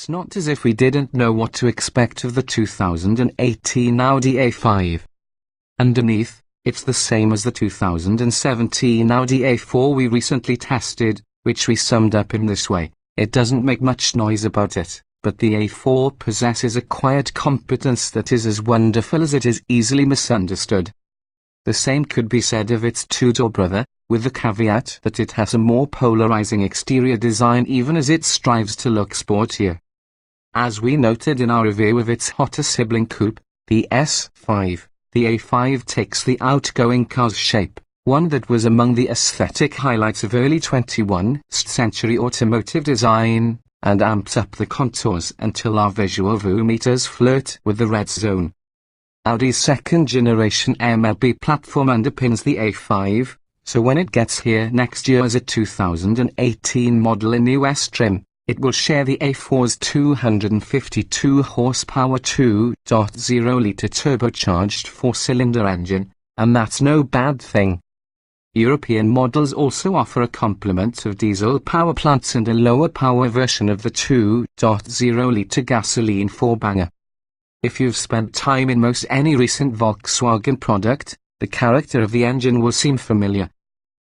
It's not as if we didn't know what to expect of the 2018 Audi A5. Underneath, it's the same as the 2017 Audi A4 we recently tested, which we summed up in this way: it doesn't make much noise about it, but the A4 possesses a quiet competence that is as wonderful as it is easily misunderstood. The same could be said of its two-door brother, with the caveat that it has a more polarizing exterior design even as it strives to look sportier. As we noted in our review of its hotter sibling coupe, the S5, the A5 takes the outgoing car's shape, one that was among the aesthetic highlights of early 21st century automotive design, and amps up the contours until our visual meters flirt with the red zone. Audi's second-generation MLB platform underpins the A5, so when it gets here next year as a 2018 model in US trim, it will share the A4's 252 horsepower 2.0-litre turbocharged four-cylinder engine, and that's no bad thing. European models also offer a complement of diesel power plants and a lower power version of the 2.0-litre gasoline four-banger. If you've spent time in most any recent Volkswagen product, the character of the engine will seem familiar.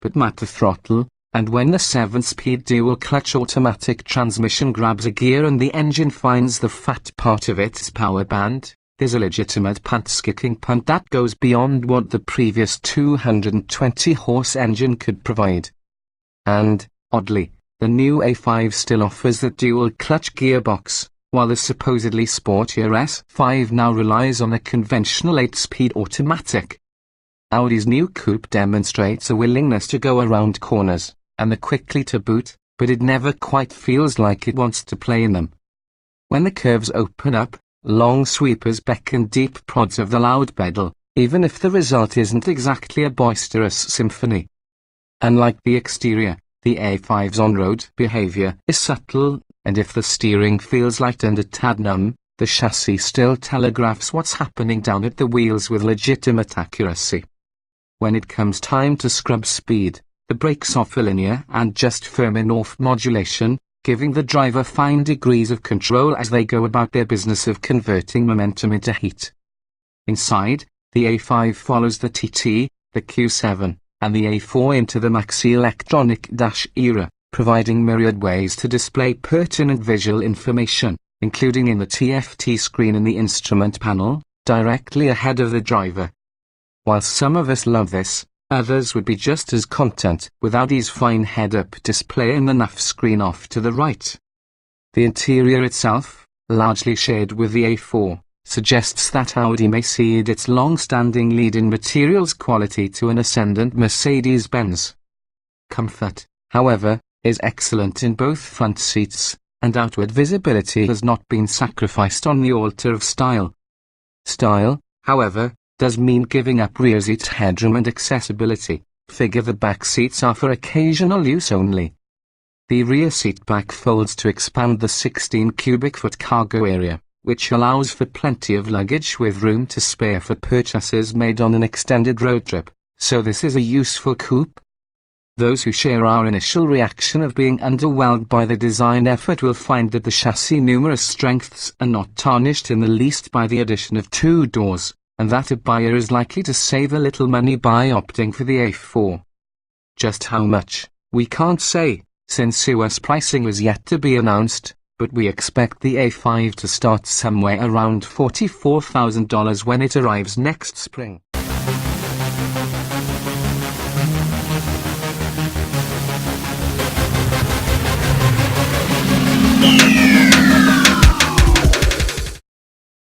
But at the throttle, and when the 7-speed dual-clutch automatic transmission grabs a gear and the engine finds the fat part of its power band, there's a legitimate pants-kicking punt that goes beyond what the previous 220-horse engine could provide. And, oddly, the new A5 still offers the dual-clutch gearbox, while the supposedly sportier S5 now relies on a conventional 8-speed automatic. Audi's new coupe demonstrates a willingness to go around corners, and the quickly to boot, but it never quite feels like it wants to play in them. When the curves open up, long sweepers beckon deep prods of the loud pedal, even if the result isn't exactly a boisterous symphony. Unlike the exterior, the A5's on-road behavior is subtle, and if the steering feels light and a tad numb, the chassis still telegraphs what's happening down at the wheels with legitimate accuracy. When it comes time to scrub speed, the brakes offer linear and just firm enough modulation, giving the driver fine degrees of control as they go about their business of converting momentum into heat. Inside, the A5 follows the TT, the Q7, and the A4 into the maxi electronic dash era, providing myriad ways to display pertinent visual information, including in the TFT screen in the instrument panel, directly ahead of the driver. While some of us love this, others would be just as content with Audi's fine head-up display in the nav screen off to the right. The interior itself, largely shared with the A4, suggests that Audi may cede its long-standing lead in materials quality to an ascendant Mercedes-Benz. Comfort, however, is excellent in both front seats, and outward visibility has not been sacrificed on the altar of style. Style, however, does mean giving up rear seat headroom and accessibility. Figure the back seats are for occasional use only. The rear seat back folds to expand the 16 cubic foot cargo area, which allows for plenty of luggage with room to spare for purchases made on an extended road trip, so this is a useful coupe. Those who share our initial reaction of being underwhelmed by the design effort will find that the chassis' numerous strengths are not tarnished in the least by the addition of two doors, and that a buyer is likely to save a little money by opting for the A4. Just how much, we can't say, since US pricing is yet to be announced, but we expect the A5 to start somewhere around $44,000 when it arrives next spring.